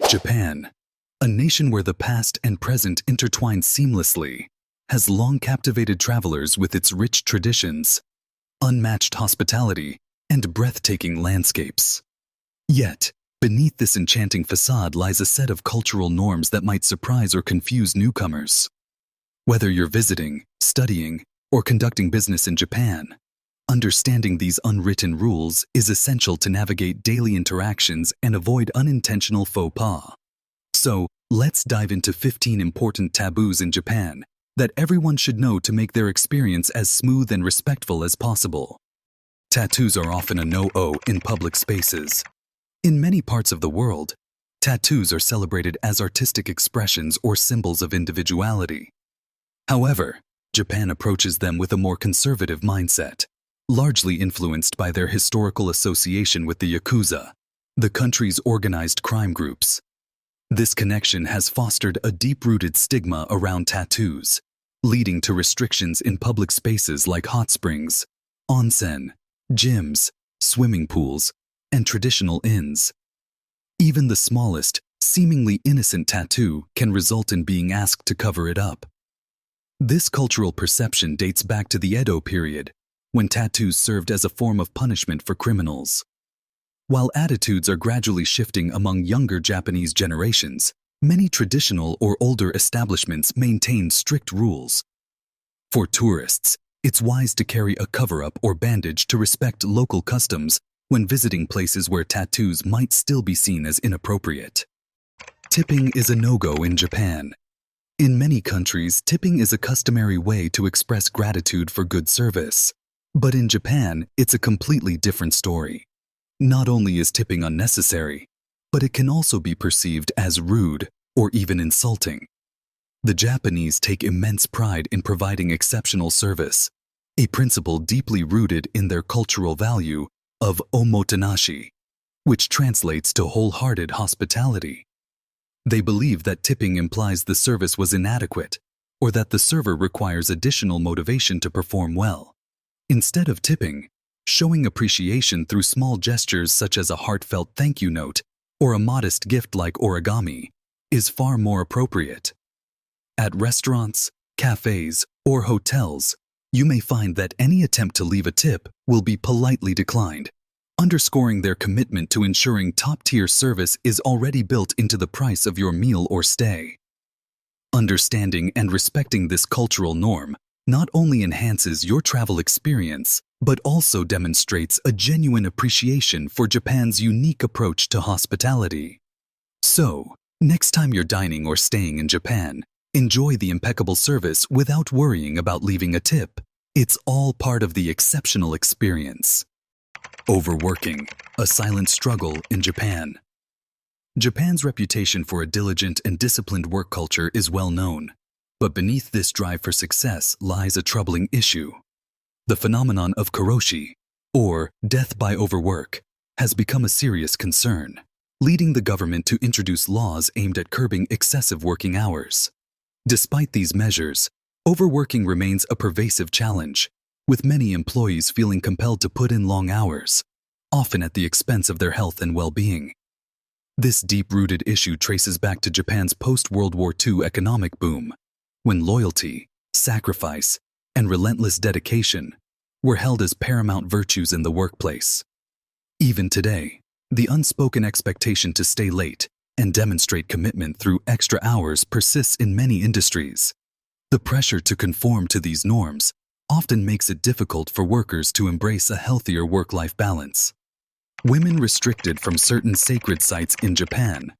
Japan, a nation where the past and present intertwine seamlessly, has long captivated travelers with its rich traditions, unmatched hospitality, and breathtaking landscapes. Yet, beneath this enchanting facade lies a set of cultural norms that might surprise or confuse newcomers. Whether you're visiting, studying, or conducting business in Japan, understanding these unwritten rules is essential to navigate daily interactions and avoid unintentional faux pas. So, let's dive into 15 important taboos in Japan that everyone should know to make their experience as smooth and respectful as possible. Tattoos are often a no-no in public spaces. In many parts of the world, tattoos are celebrated as artistic expressions or symbols of individuality. However, Japan approaches them with a more conservative mindset, largely influenced by their historical association with the Yakuza, the country's organized crime groups. This connection has fostered a deep-rooted stigma around tattoos, leading to restrictions in public spaces like hot springs, onsen, gyms, swimming pools, and traditional inns. Even the smallest, seemingly innocent tattoo can result in being asked to cover it up. This cultural perception dates back to the Edo period, when tattoos served as a form of punishment for criminals. While attitudes are gradually shifting among younger Japanese generations, many traditional or older establishments maintain strict rules. For tourists, it's wise to carry a cover-up or bandage to respect local customs when visiting places where tattoos might still be seen as inappropriate. Tipping is a no-go in Japan. In many countries, tipping is a customary way to express gratitude for good service. But in Japan, it's a completely different story. Not only is tipping unnecessary, but it can also be perceived as rude or even insulting. The Japanese take immense pride in providing exceptional service, a principle deeply rooted in their cultural value of omotenashi, which translates to wholehearted hospitality. They believe that tipping implies the service was inadequate or that the server requires additional motivation to perform well. Instead of tipping, showing appreciation through small gestures such as a heartfelt thank you note or a modest gift like origami is far more appropriate. At restaurants, cafes, or hotels, you may find that any attempt to leave a tip will be politely declined, underscoring their commitment to ensuring top-tier service is already built into the price of your meal or stay. Understanding and respecting this cultural norm not only enhances your travel experience, but also demonstrates a genuine appreciation for Japan's unique approach to hospitality. So, next time you're dining or staying in Japan, enjoy the impeccable service without worrying about leaving a tip. It's all part of the exceptional experience. Overworking, a silent struggle in Japan. Japan's reputation for a diligent and disciplined work culture is well known. But beneath this drive for success lies a troubling issue. The phenomenon of karoshi, or death by overwork, has become a serious concern, leading the government to introduce laws aimed at curbing excessive working hours. Despite these measures, overworking remains a pervasive challenge, with many employees feeling compelled to put in long hours, often at the expense of their health and well-being. This deep-rooted issue traces back to Japan's post-World War II economic boom, when loyalty, sacrifice, and relentless dedication were held as paramount virtues in the workplace. Even today, the unspoken expectation to stay late and demonstrate commitment through extra hours persists in many industries. The pressure to conform to these norms often makes it difficult for workers to embrace a healthier work-life balance. Women restricted from certain sacred sites in Japan.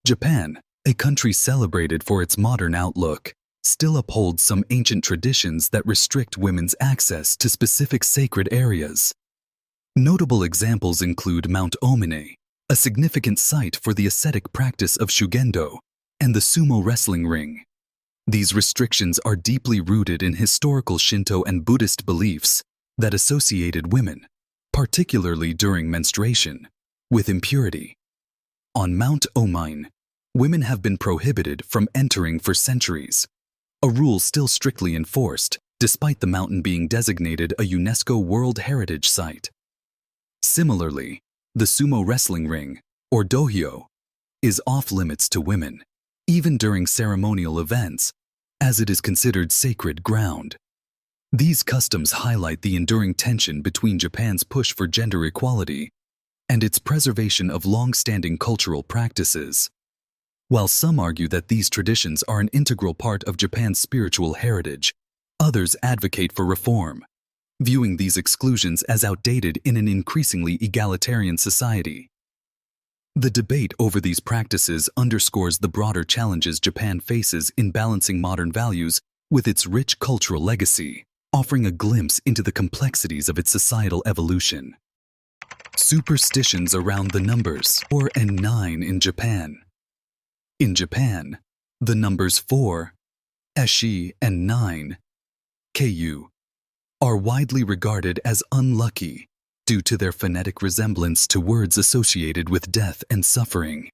Japan, a country celebrated for its modern outlook, still upholds some ancient traditions that restrict women's access to specific sacred areas. Notable examples include Mount Omine, a significant site for the ascetic practice of shugendo, and the sumo wrestling ring. These restrictions are deeply rooted in historical Shinto and Buddhist beliefs that associated women, particularly during menstruation, with impurity. On Mount Omine, women have been prohibited from entering for centuries, a rule still strictly enforced despite the mountain being designated a UNESCO World Heritage Site. Similarly, the sumo wrestling ring, or dohyo, is off-limits to women, even during ceremonial events, as it is considered sacred ground. These customs highlight the enduring tension between Japan's push for gender equality and its preservation of long-standing cultural practices. While some argue that these traditions are an integral part of Japan's spiritual heritage, others advocate for reform, viewing these exclusions as outdated in an increasingly egalitarian society. The debate over these practices underscores the broader challenges Japan faces in balancing modern values with its rich cultural legacy, offering a glimpse into the complexities of its societal evolution. Superstitions around the numbers 4 and 9 in Japan. In Japan, the numbers 4, eshi, and 9, ku, are widely regarded as unlucky due to their phonetic resemblance to words associated with death and suffering.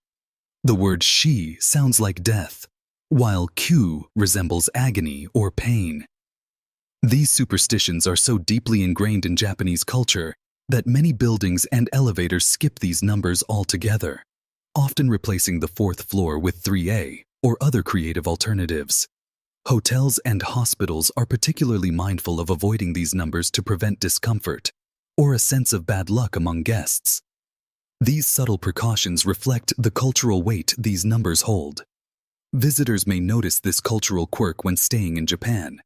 The word shi sounds like death, while ku resembles agony or pain. These superstitions are so deeply ingrained in Japanese culture that many buildings and elevators skip these numbers altogether, often replacing the fourth floor with 3A or other creative alternatives. Hotels and hospitals are particularly mindful of avoiding these numbers to prevent discomfort or a sense of bad luck among guests. These subtle precautions reflect the cultural weight these numbers hold. Visitors may notice this cultural quirk when staying in Japan,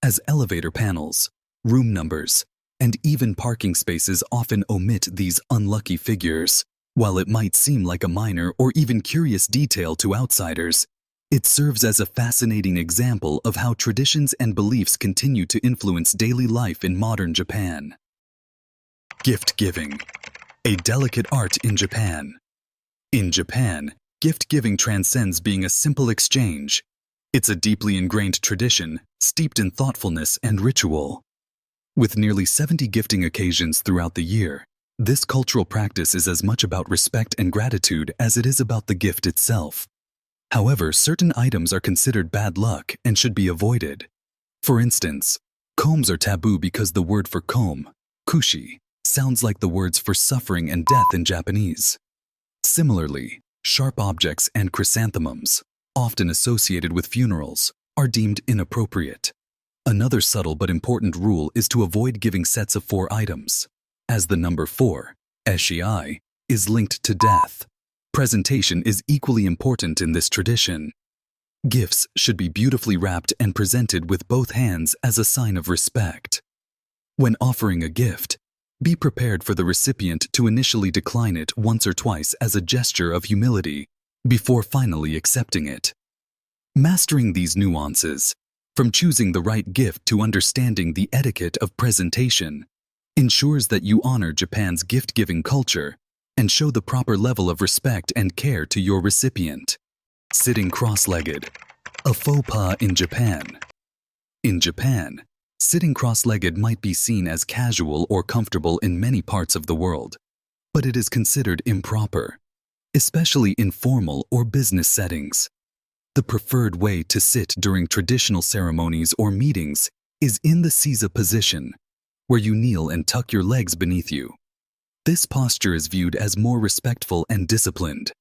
as elevator panels, room numbers, and even parking spaces often omit these unlucky figures. While it might seem like a minor or even curious detail to outsiders, it serves as a fascinating example of how traditions and beliefs continue to influence daily life in modern Japan. Gift giving, a delicate art in Japan. In Japan, gift giving transcends being a simple exchange. It's a deeply ingrained tradition, steeped in thoughtfulness and ritual. With nearly 70 gifting occasions throughout the year, this cultural practice is as much about respect and gratitude as it is about the gift itself. However, certain items are considered bad luck and should be avoided. For instance, combs are taboo because the word for comb, kushi, sounds like the words for suffering and death in Japanese. Similarly, sharp objects and chrysanthemums, often associated with funerals, are deemed inappropriate. Another subtle but important rule is to avoid giving sets of 4 items, as the number 4, eshi, is linked to death. Presentation is equally important in this tradition. Gifts should be beautifully wrapped and presented with both hands as a sign of respect. When offering a gift, be prepared for the recipient to initially decline it once or twice as a gesture of humility before finally accepting it. Mastering these nuances, from choosing the right gift to understanding the etiquette of presentation, ensures that you honor Japan's gift-giving culture and show the proper level of respect and care to your recipient. Sitting cross-legged, a faux pas in Japan. In Japan, sitting cross-legged might be seen as casual or comfortable in many parts of the world, but it is considered improper, especially in formal or business settings. The preferred way to sit during traditional ceremonies or meetings is in the seiza position, where you kneel and tuck your legs beneath you. This posture is viewed as more respectful and disciplined,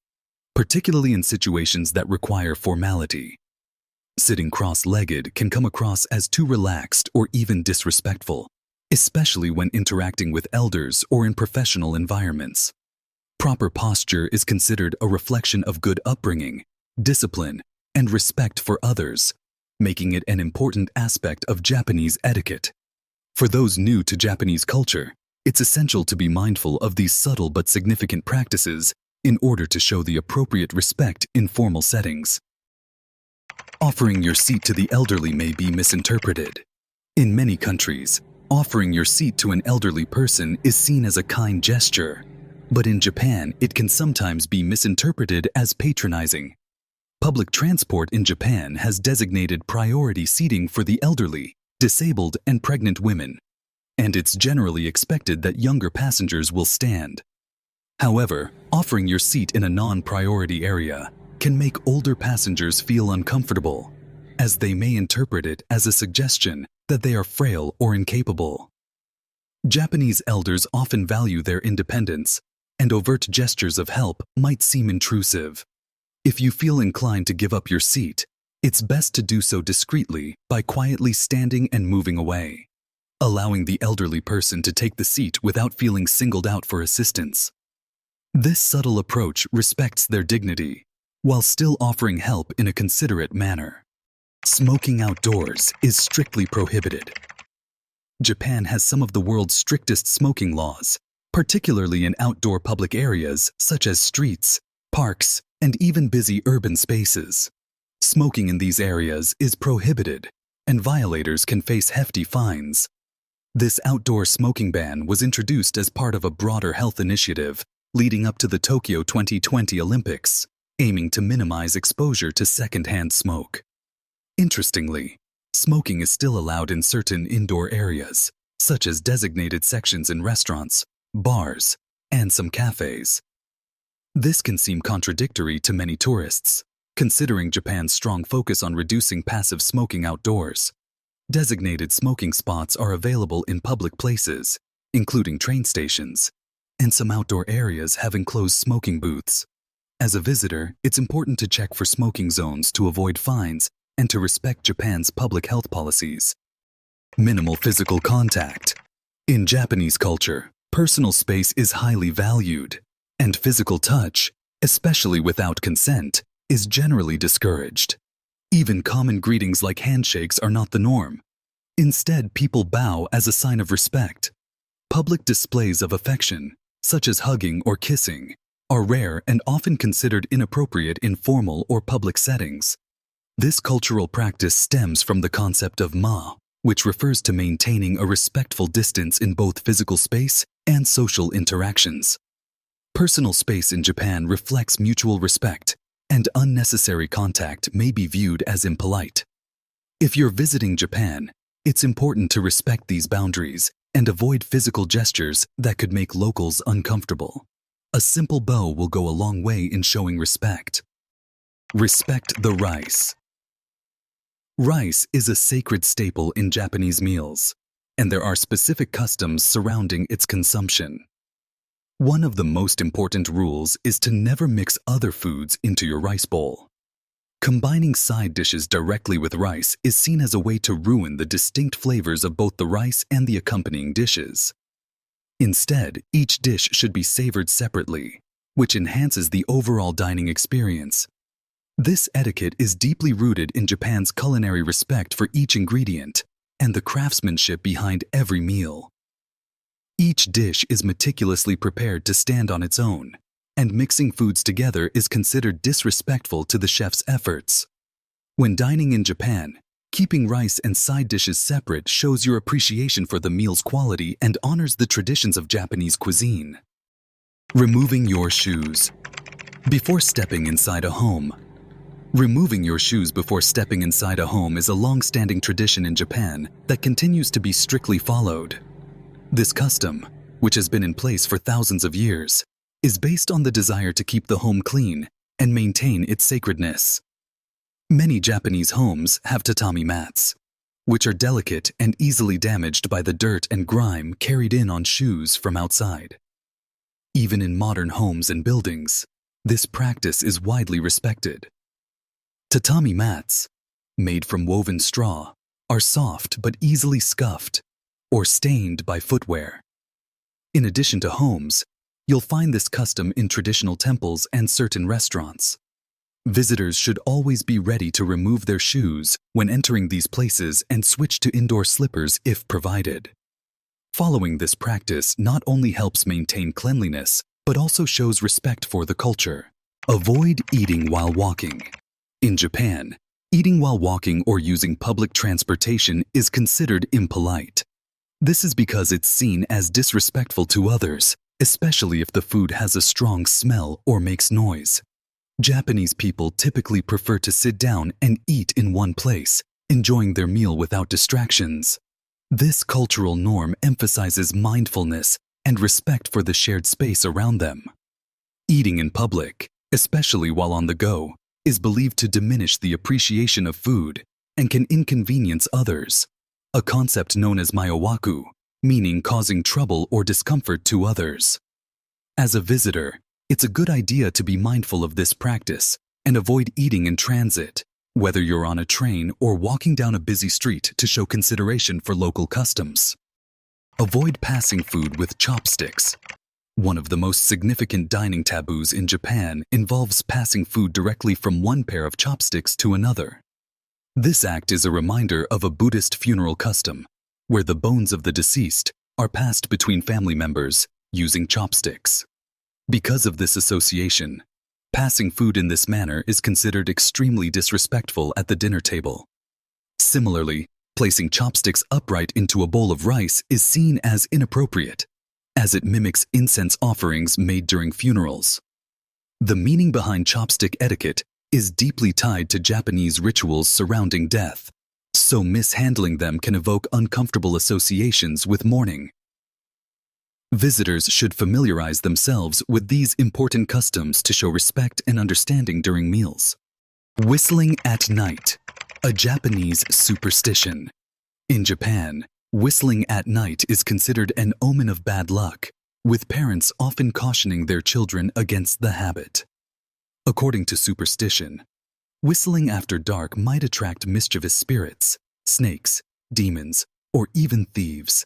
particularly in situations that require formality. Sitting cross-legged can come across as too relaxed or even disrespectful, especially when interacting with elders or in professional environments. Proper posture is considered a reflection of good upbringing, discipline, and respect for others, making it an important aspect of Japanese etiquette. For those new to Japanese culture, it's essential to be mindful of these subtle but significant practices in order to show the appropriate respect in formal settings. Offering your seat to the elderly may be misinterpreted. In many countries, offering your seat to an elderly person is seen as a kind gesture, but in Japan, it can sometimes be misinterpreted as patronizing. Public transport in Japan has designated priority seating for the elderly, disabled, and pregnant women, and it's generally expected that younger passengers will stand. However, offering your seat in a non-priority area can make older passengers feel uncomfortable, as they may interpret it as a suggestion that they are frail or incapable. Japanese elders often value their independence, and overt gestures of help might seem intrusive. If you feel inclined to give up your seat, it's best to do so discreetly by quietly standing and moving away, allowing the elderly person to take the seat without feeling singled out for assistance. This subtle approach respects their dignity, while still offering help in a considerate manner. Smoking outdoors is strictly prohibited. Japan has some of the world's strictest smoking laws, particularly in outdoor public areas such as streets, parks, and even busy urban spaces. Smoking in these areas is prohibited, and violators can face hefty fines. This outdoor smoking ban was introduced as part of a broader health initiative leading up to the Tokyo 2020 Olympics, aiming to minimize exposure to secondhand smoke. Interestingly, smoking is still allowed in certain indoor areas, such as designated sections in restaurants, bars, and some cafes. This can seem contradictory to many tourists, considering Japan's strong focus on reducing passive smoking outdoors. Designated smoking spots are available in public places, including train stations, and some outdoor areas have enclosed smoking booths. As a visitor, it's important to check for smoking zones to avoid fines and to respect Japan's public health policies. Minimal physical contact. In Japanese culture, personal space is highly valued, and physical touch, especially without consent, is generally discouraged. Even common greetings like handshakes are not the norm. Instead, people bow as a sign of respect. Public displays of affection, such as hugging or kissing, are rare and often considered inappropriate in formal or public settings. This cultural practice stems from the concept of ma, which refers to maintaining a respectful distance in both physical space and social interactions. Personal space in Japan reflects mutual respect, and unnecessary contact may be viewed as impolite. If you're visiting Japan, it's important to respect these boundaries and avoid physical gestures that could make locals uncomfortable. A simple bow will go a long way in showing respect. Respect the rice. Rice is a sacred staple in Japanese meals, and there are specific customs surrounding its consumption. One of the most important rules is to never mix other foods into your rice bowl. Combining side dishes directly with rice is seen as a way to ruin the distinct flavors of both the rice and the accompanying dishes. Instead, each dish should be savored separately, which enhances the overall dining experience. This etiquette is deeply rooted in Japan's culinary respect for each ingredient and the craftsmanship behind every meal. Each dish is meticulously prepared to stand on its own, and mixing foods together is considered disrespectful to the chef's efforts. When dining in Japan, keeping rice and side dishes separate shows your appreciation for the meal's quality and honors the traditions of Japanese cuisine. Removing your shoes. Before stepping inside a home. Removing your shoes before stepping inside a home is a long-standing tradition in Japan that continues to be strictly followed. This custom, which has been in place for thousands of years, is based on the desire to keep the home clean and maintain its sacredness. Many Japanese homes have tatami mats, which are delicate and easily damaged by the dirt and grime carried in on shoes from outside. Even in modern homes and buildings, this practice is widely respected. Tatami mats, made from woven straw, are soft but easily scuffed or stained by footwear. In addition to homes, you'll find this custom in traditional temples and certain restaurants. Visitors should always be ready to remove their shoes when entering these places and switch to indoor slippers if provided. Following this practice not only helps maintain cleanliness, but also shows respect for the culture. Avoid eating while walking. In Japan, eating while walking or using public transportation is considered impolite. This is because it's seen as disrespectful to others, especially if the food has a strong smell or makes noise. Japanese people typically prefer to sit down and eat in one place, enjoying their meal without distractions. This cultural norm emphasizes mindfulness and respect for the shared space around them. Eating in public, especially while on the go, is believed to diminish the appreciation of food and can inconvenience others, a concept known as myowaku, meaning causing trouble or discomfort to others. As a visitor, it's a good idea to be mindful of this practice and avoid eating in transit, whether you're on a train or walking down a busy street, to show consideration for local customs. Avoid passing food with chopsticks. One of the most significant dining taboos in Japan involves passing food directly from one pair of chopsticks to another. This act is a reminder of a Buddhist funeral custom, where the bones of the deceased are passed between family members using chopsticks. Because of this association, passing food in this manner is considered extremely disrespectful at the dinner table. Similarly, placing chopsticks upright into a bowl of rice is seen as inappropriate, as it mimics incense offerings made during funerals. The meaning behind chopstick etiquette is deeply tied to Japanese rituals surrounding death, so mishandling them can evoke uncomfortable associations with mourning. Visitors should familiarize themselves with these important customs to show respect and understanding during meals. Whistling at night, a Japanese superstition. In Japan, whistling at night is considered an omen of bad luck, with parents often cautioning their children against the habit. According to superstition, whistling after dark might attract mischievous spirits, snakes, demons, or even thieves.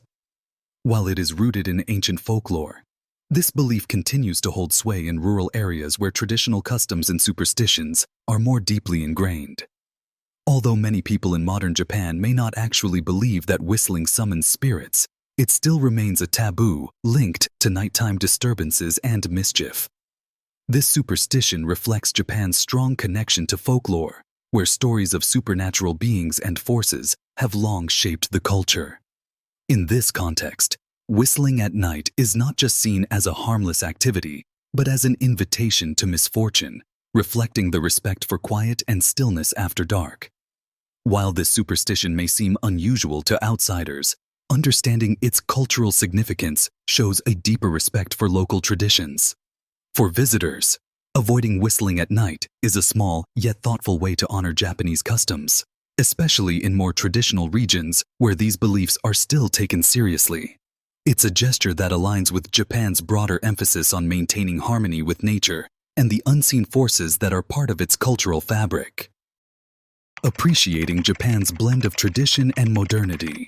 While it is rooted in ancient folklore, this belief continues to hold sway in rural areas where traditional customs and superstitions are more deeply ingrained. Although many people in modern Japan may not actually believe that whistling summons spirits, it still remains a taboo linked to nighttime disturbances and mischief. This superstition reflects Japan's strong connection to folklore, where stories of supernatural beings and forces have long shaped the culture. In this context, whistling at night is not just seen as a harmless activity, but as an invitation to misfortune, reflecting the respect for quiet and stillness after dark. While this superstition may seem unusual to outsiders, understanding its cultural significance shows a deeper respect for local traditions. For visitors, avoiding whistling at night is a small yet thoughtful way to honor Japanese customs, especially in more traditional regions where these beliefs are still taken seriously. It's a gesture that aligns with Japan's broader emphasis on maintaining harmony with nature and the unseen forces that are part of its cultural fabric. Appreciating Japan's blend of tradition and modernity.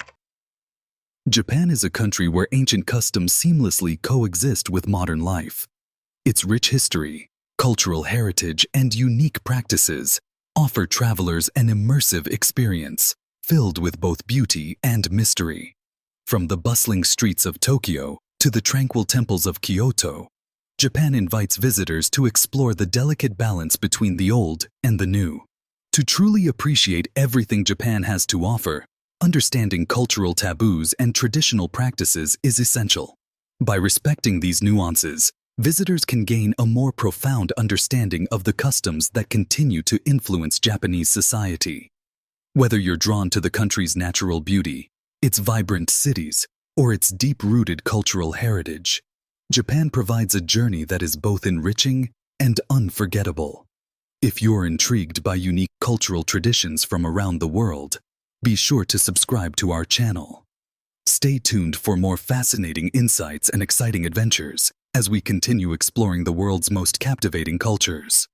Japan is a country where ancient customs seamlessly coexist with modern life. Its rich history, cultural heritage, and unique practices offer travelers an immersive experience filled with both beauty and mystery. From the bustling streets of Tokyo to the tranquil temples of Kyoto, Japan invites visitors to explore the delicate balance between the old and the new. To truly appreciate everything Japan has to offer, understanding cultural taboos and traditional practices is essential. By respecting these nuances, visitors can gain a more profound understanding of the customs that continue to influence Japanese society. Whether you're drawn to the country's natural beauty, its vibrant cities, or its deep-rooted cultural heritage, Japan provides a journey that is both enriching and unforgettable. If you're intrigued by unique cultural traditions from around the world, be sure to subscribe to our channel. Stay tuned for more fascinating insights and exciting adventures as we continue exploring the world's most captivating cultures.